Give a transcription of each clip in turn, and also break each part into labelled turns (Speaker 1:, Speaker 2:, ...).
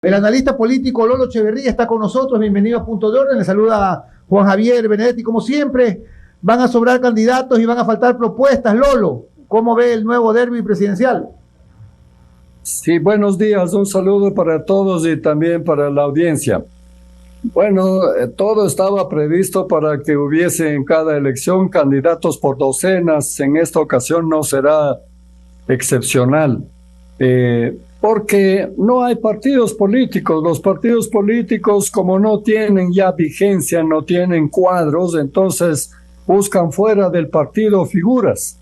Speaker 1: El analista político Lolo Echeverría está con nosotros. Bienvenido a Punto de Orden. Le saluda Juan Javier Benedetti. Como siempre, van a sobrar candidatos y van a faltar propuestas. Lolo, ¿cómo ve el nuevo derbi presidencial?
Speaker 2: Sí, buenos días. Un saludo para todos y también para la audiencia. Bueno, todo estaba previsto para que hubiese en cada elección candidatos por docenas. En esta ocasión no será excepcional. Porque no hay partidos políticos. Los partidos políticos, como no tienen ya vigencia, no tienen cuadros, entonces buscan fuera del partido figuras.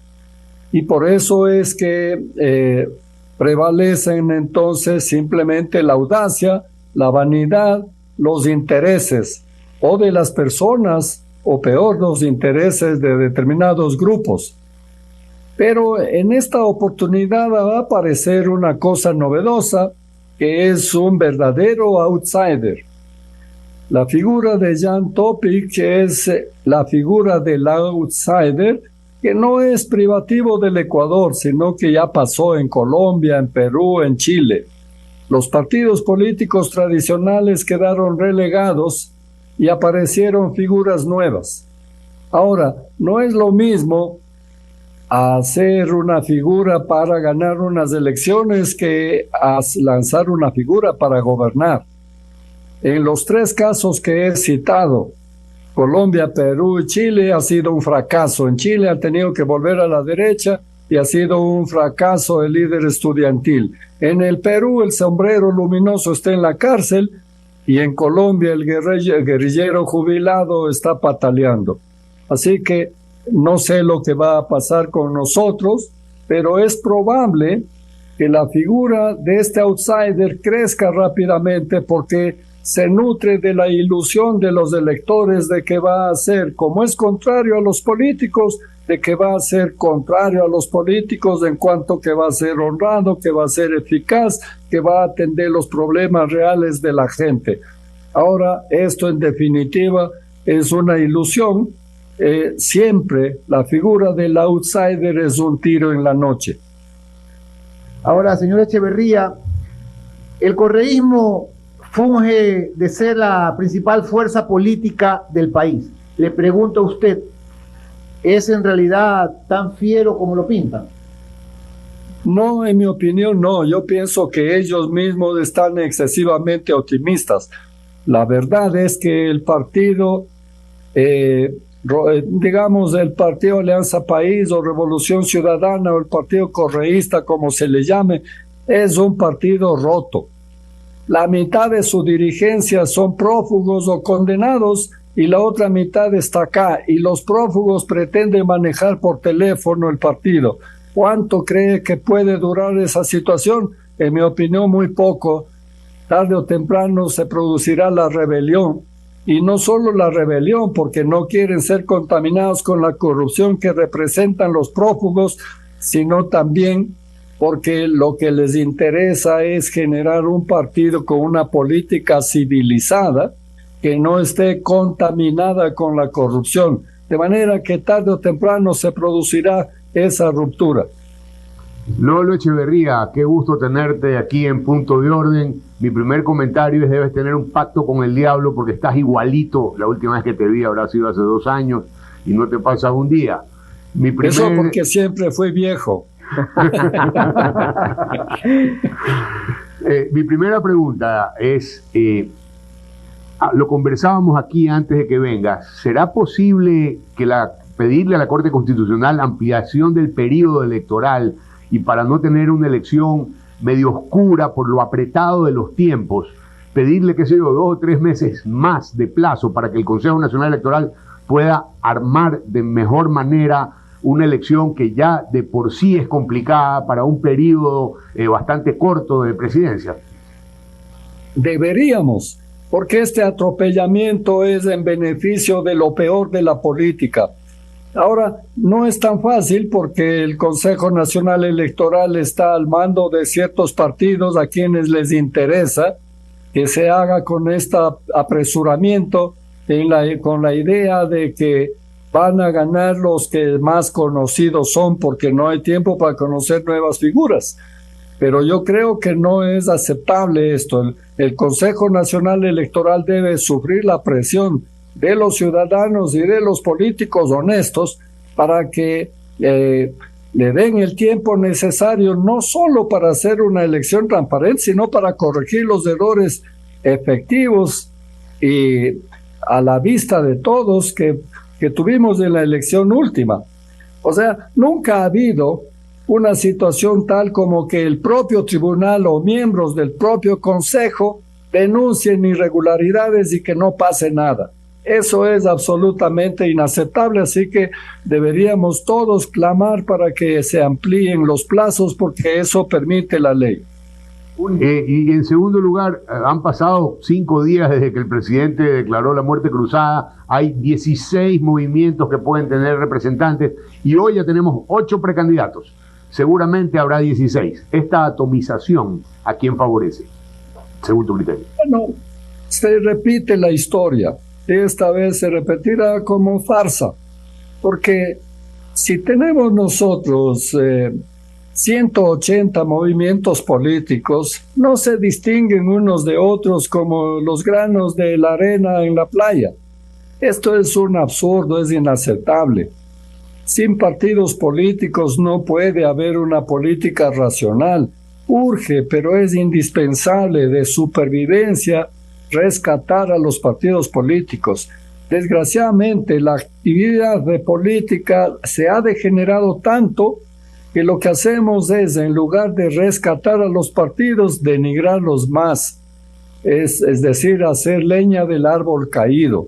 Speaker 2: Y por eso es que prevalecen entonces simplemente la audacia, la vanidad, los intereses, o de las personas, o peor, los intereses de determinados grupos. Pero en esta oportunidad va a aparecer una cosa novedosa, que es un verdadero outsider. La figura de Jan Topic es la figura del outsider, que no es privativo del Ecuador, sino que ya pasó en Colombia, en Perú, en Chile. Los partidos políticos tradicionales quedaron relegados y aparecieron figuras nuevas. Ahora, no es lo mismo hacer una figura para ganar unas elecciones que lanzar una figura para gobernar. En los tres casos que he citado, Colombia, Perú y Chile, ha sido un fracaso. En Chile ha tenido que volver a la derecha y ha sido un fracaso el líder estudiantil. En el Perú el sombrero luminoso está en la cárcel y en Colombia el guerrillero jubilado está pataleando. Así que no sé lo que va a pasar con nosotros, pero es probable que la figura de este outsider crezca rápidamente porque se nutre de la ilusión de los electores de que va a ser, como es contrario a los políticos, de que va a ser contrario a los políticos en cuanto que va a ser honrado, que va a ser eficaz, que va a atender los problemas reales de la gente. Ahora, esto en definitiva es una ilusión. Siempre la figura del outsider es un tiro en la noche.
Speaker 1: Ahora, señor Echeverría, el correísmo funge de ser la principal fuerza política del país. Le pregunto a usted, ¿es en realidad tan fiero como lo pintan?
Speaker 2: No, en mi opinión no. Yo pienso que ellos mismos están excesivamente optimistas. La verdad es que el partido, digamos el Partido Alianza País o Revolución Ciudadana o el Partido Correísta, como se le llame, es un partido roto. La mitad de su dirigencia son prófugos o condenados y la otra mitad está acá, y los prófugos pretenden manejar por teléfono el partido. ¿Cuánto cree que puede durar esa situación? En mi opinión, muy poco. Tarde o temprano se producirá la rebelión. Y no solo la rebelión, porque no quieren ser contaminados con la corrupción que representan los prófugos, sino también porque lo que les interesa es generar un partido con una política civilizada que no esté contaminada con la corrupción, de manera que tarde o temprano se producirá esa ruptura.
Speaker 3: Lolo Echeverría, qué gusto tenerte aquí en Punto de Orden. Mi primer comentario es: debes tener un pacto con el diablo porque estás igualito. La última vez que te vi habrá sido hace 2 años y no te pasa un día.
Speaker 2: Eso porque siempre fue viejo.
Speaker 3: Mi primera pregunta es, lo conversábamos aquí antes de que vengas, ¿será posible que pedirle a la Corte Constitucional ampliación del periodo electoral y para no tener una elección medio oscura por lo apretado de los tiempos, pedirle, qué sé yo, 2 o 3 meses más de plazo para que el Consejo Nacional Electoral pueda armar de mejor manera una elección que ya de por sí es complicada para un periodo bastante corto de presidencia?
Speaker 2: Deberíamos, porque este atropellamiento es en beneficio de lo peor de la política. Ahora, no es tan fácil porque el Consejo Nacional Electoral está al mando de ciertos partidos a quienes les interesa que se haga con este apresuramiento, con la idea de que van a ganar los que más conocidos son, porque no hay tiempo para conocer nuevas figuras. Pero yo creo que no es aceptable esto. el Consejo Nacional Electoral debe sufrir la presión de los ciudadanos y de los políticos honestos para que le den el tiempo necesario, no solo para hacer una elección transparente, sino para corregir los errores efectivos y a la vista de todos que tuvimos en la elección última. O sea, nunca ha habido una situación tal como que el propio tribunal o miembros del propio consejo denuncien irregularidades y que no pase nada. Eso es absolutamente inaceptable, así que deberíamos todos clamar para que se amplíen los plazos porque eso permite la ley.
Speaker 3: Y en segundo lugar, han pasado 5 días desde que el presidente declaró la muerte cruzada, hay 16 movimientos que pueden tener representantes y hoy ya tenemos 8 precandidatos, seguramente habrá 16. Esta atomización, ¿a quién favorece, según tu criterio?
Speaker 2: Bueno, se repite la historia, esta vez se repetirá como farsa, porque si tenemos nosotros 180 movimientos políticos, no se distinguen unos de otros como los granos de la arena en la playa. Esto es un absurdo, es inaceptable. Sin partidos políticos no puede haber una política racional. Urge, pero es indispensable de supervivencia rescatar a los partidos políticos. Desgraciadamente, la actividad de política se ha degenerado tanto que lo que hacemos es, en lugar de rescatar a los partidos, denigrarlos más. Es decir, hacer leña del árbol caído.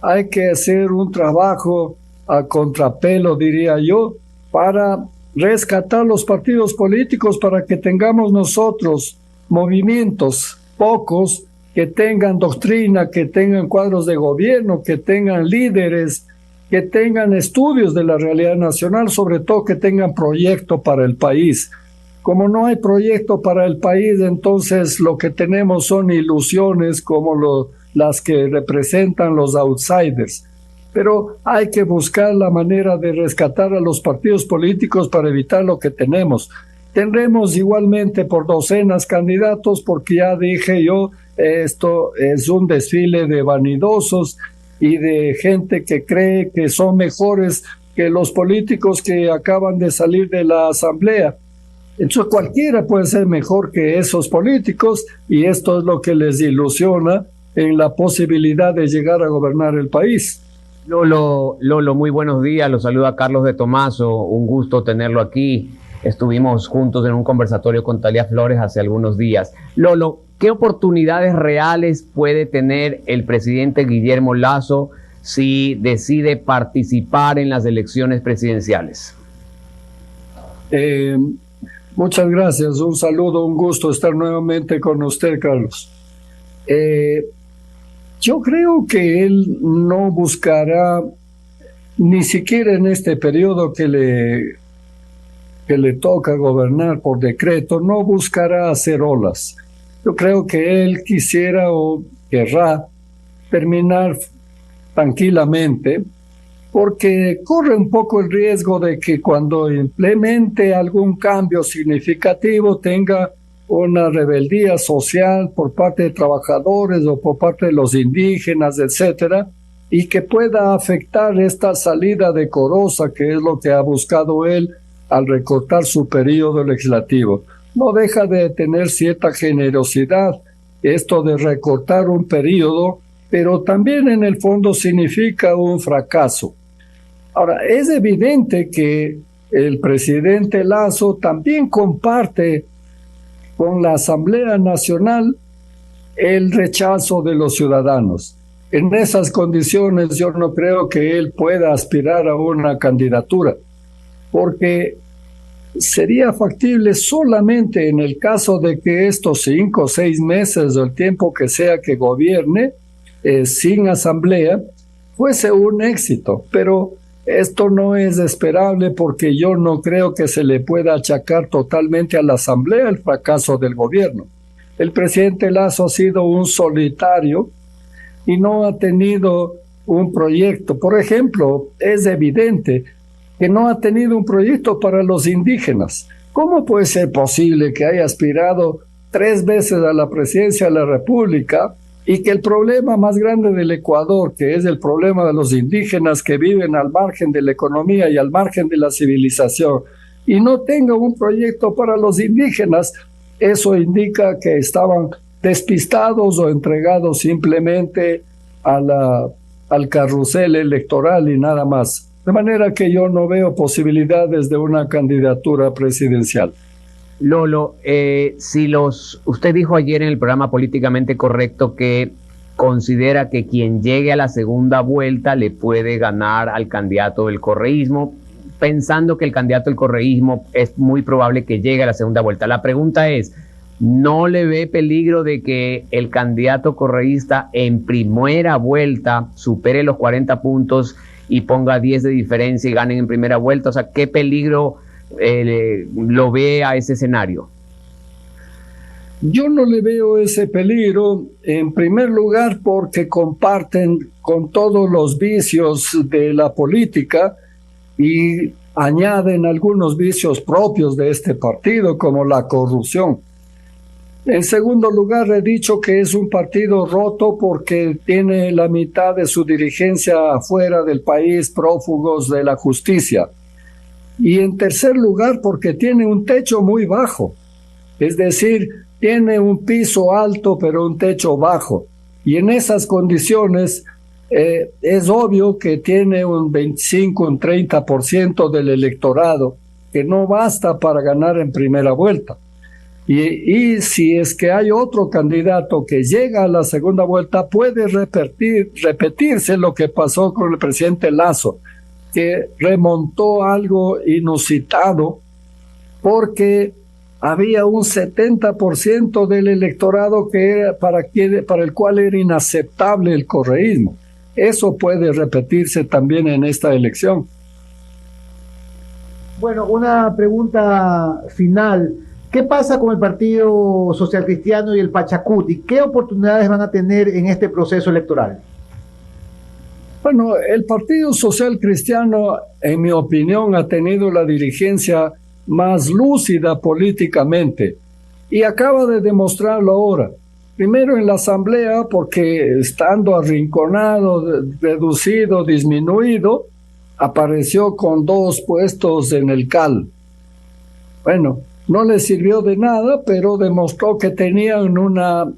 Speaker 2: Hay que hacer un trabajo a contrapelo, diría yo, para rescatar los partidos políticos para que tengamos nosotros movimientos, pocos, que tengan doctrina, que tengan cuadros de gobierno, que tengan líderes, que tengan estudios de la realidad nacional, sobre todo que tengan proyecto para el país. Como no hay proyecto para el país, entonces lo que tenemos son ilusiones como las que representan los outsiders. Pero hay que buscar la manera de rescatar a los partidos políticos para evitar lo que tenemos. Tendremos igualmente por docenas candidatos, porque ya dije yo, esto es un desfile de vanidosos y de gente que cree que son mejores que los políticos que acaban de salir de la asamblea. Entonces cualquiera puede ser mejor que esos políticos y esto es lo que les ilusiona en la posibilidad de llegar a gobernar el país.
Speaker 4: Lolo, muy buenos días, los saluda Carlos de Tomaso, un gusto tenerlo aquí. Estuvimos juntos en un conversatorio con Talía Flores hace algunos días. Lolo, ¿qué oportunidades reales puede tener el presidente Guillermo Lasso si decide participar en las elecciones presidenciales?
Speaker 2: Muchas gracias, un saludo, un gusto estar nuevamente con usted, Carlos. Yo creo que él no buscará, ni siquiera en este periodo que le toca gobernar por decreto, no buscará hacer olas. Yo creo que él quisiera o querrá terminar tranquilamente, porque corre un poco el riesgo de que cuando implemente algún cambio significativo tenga una rebeldía social por parte de trabajadores o por parte de los indígenas, etcétera, y que pueda afectar esta salida decorosa que es lo que ha buscado él al recortar su periodo legislativo. No deja de tener cierta generosidad esto de recortar un periodo, pero también en el fondo significa un fracaso. Ahora, es evidente que el presidente Lasso también comparte con la Asamblea Nacional el rechazo de los ciudadanos. En esas condiciones yo no creo que él pueda aspirar a una candidatura, porque sería factible solamente en el caso de que estos 5 o 6 meses o el tiempo que sea que gobierne sin asamblea fuese un éxito, pero esto no es esperable porque yo no creo que se le pueda achacar totalmente a la asamblea el fracaso del gobierno. El presidente Lasso ha sido un solitario y no ha tenido un proyecto. Por ejemplo, es evidente que no ha tenido un proyecto para los indígenas. ¿Cómo puede ser posible que haya aspirado 3 veces a la presidencia de la República, y que el problema más grande del Ecuador, que es el problema de los indígenas que viven al margen de la economía y al margen de la civilización, y no tenga un proyecto para los indígenas, eso indica que estaban despistados o entregados simplemente al carrusel electoral y nada más. De manera que yo no veo posibilidades de una candidatura presidencial.
Speaker 4: Lolo, usted dijo ayer en el programa Políticamente Correcto que considera que quien llegue a la segunda vuelta le puede ganar al candidato del correísmo, pensando que el candidato del correísmo es muy probable que llegue a la segunda vuelta. La pregunta es, ¿no le ve peligro de que el candidato correísta en primera vuelta supere los 40 puntos y ponga 10 de diferencia y ganen en primera vuelta? O sea, ¿qué peligro lo ve a ese escenario?
Speaker 2: Yo no le veo ese peligro, en primer lugar porque comparten con todos los vicios de la política y añaden algunos vicios propios de este partido, como la corrupción. En segundo lugar, he dicho que es un partido roto porque tiene la mitad de su dirigencia afuera del país, prófugos de la justicia. Y en tercer lugar, porque tiene un techo muy bajo, es decir, tiene un piso alto pero un techo bajo. Y en esas condiciones es obvio que tiene un 25, un 30% del electorado que no basta para ganar en primera vuelta. Y si es que hay otro candidato que llega a la segunda vuelta, puede repetirse lo que pasó con el presidente Lasso, que remontó algo inusitado porque había un 70% del electorado que era para el cual era inaceptable el correísmo. Eso puede repetirse también en esta elección.
Speaker 1: Bueno, una pregunta final. ¿Qué pasa con el Partido Social Cristiano y el Pachacuti? ¿Qué oportunidades van a tener en este proceso electoral?
Speaker 2: Bueno, el Partido Social Cristiano, en mi opinión, ha tenido la dirigencia más lúcida políticamente y acaba de demostrarlo ahora. Primero en la asamblea, porque estando arrinconado, reducido, disminuido, apareció con 2 puestos en el CAL. Bueno, no le sirvió de nada, pero demostró que tenían una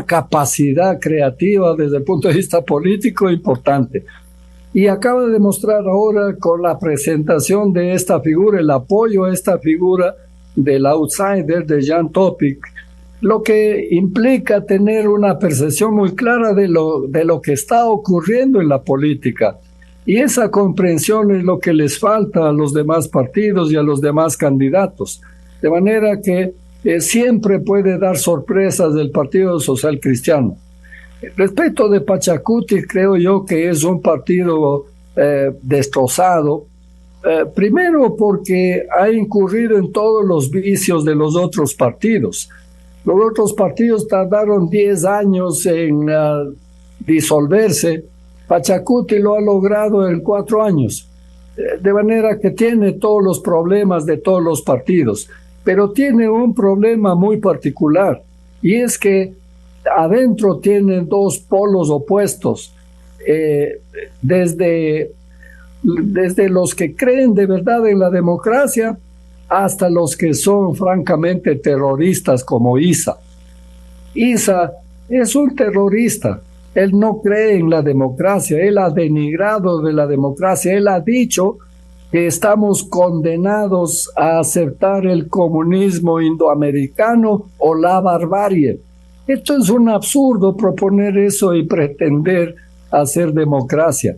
Speaker 2: capacidad creativa desde el punto de vista político importante. Y acaba de demostrar ahora con la presentación de esta figura, el apoyo a esta figura del outsider de Jean Topic, lo que implica tener una percepción muy clara de lo que está ocurriendo en la política. Y esa comprensión es lo que les falta a los demás partidos y a los demás candidatos. De manera que siempre puede dar sorpresas del Partido Social Cristiano. Respecto de Pachacuti, creo yo que es un partido destrozado. Primero porque ha incurrido en todos los vicios de los otros partidos. Los otros partidos tardaron 10 años en disolverse. Pachacuti lo ha logrado en 4 años. De manera que tiene todos los problemas de todos los partidos. Pero tiene un problema muy particular, y es que adentro tienen 2 polos opuestos, desde los que creen de verdad en la democracia hasta los que son francamente terroristas como Issa. Issa es un terrorista, él no cree en la democracia, él ha denigrado de la democracia, él ha dicho que estamos condenados a aceptar el comunismo indoamericano o la barbarie. Esto es un absurdo proponer eso y pretender hacer democracia.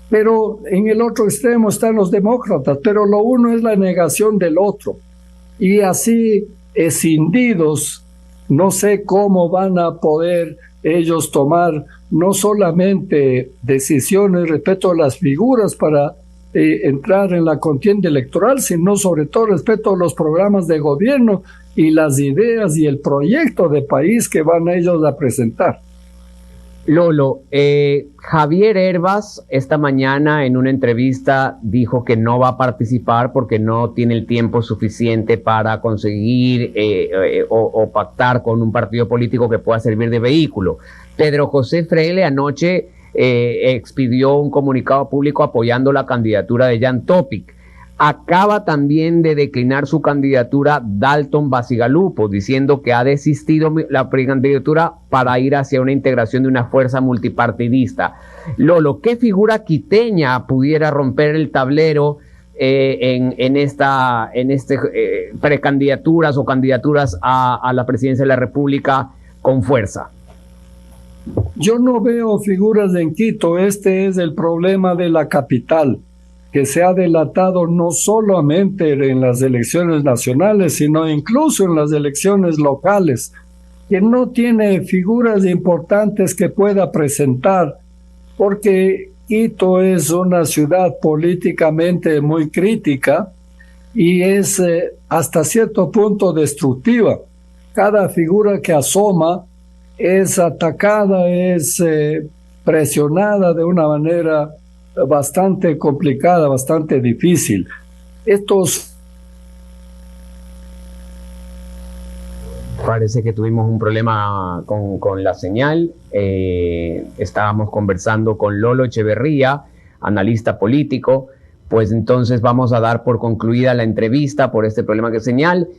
Speaker 2: Pero en el otro extremo están los demócratas, pero lo uno es la negación del otro. Y así, escindidos, no sé cómo van a poder ellos tomar no solamente decisiones respecto a las figuras para entrar en la contienda electoral, sino sobre todo respecto a los programas de gobierno y las ideas y el proyecto de país que van ellos a presentar.
Speaker 4: Lolo, Javier Hervas esta mañana en una entrevista dijo que no va a participar porque no tiene el tiempo suficiente para conseguir o pactar con un partido político que pueda servir de vehículo. Pedro José Freile anoche expidió un comunicado público apoyando la candidatura de Jan Topic. Acaba también de declinar su candidatura Dalton Bacigalupo, diciendo que ha desistido la precandidatura para ir hacia una integración de una fuerza multipartidista. Lolo, ¿qué figura quiteña pudiera romper el tablero en precandidaturas o candidaturas a la presidencia de la República con fuerza?
Speaker 2: Yo no veo figuras en Quito. Este es el problema de la capital, que se ha delatado no solamente en las elecciones nacionales, sino incluso en las elecciones locales, que no tiene figuras importantes que pueda presentar, porque Quito es una ciudad políticamente muy crítica y es hasta cierto punto destructiva. Cada figura que asoma es atacada, es presionada de una manera bastante complicada, bastante difícil.
Speaker 4: Parece que tuvimos un problema con la señal. Estábamos conversando con Lolo Echeverría, analista político. Pues entonces vamos a dar por concluida la entrevista por este problema de señal.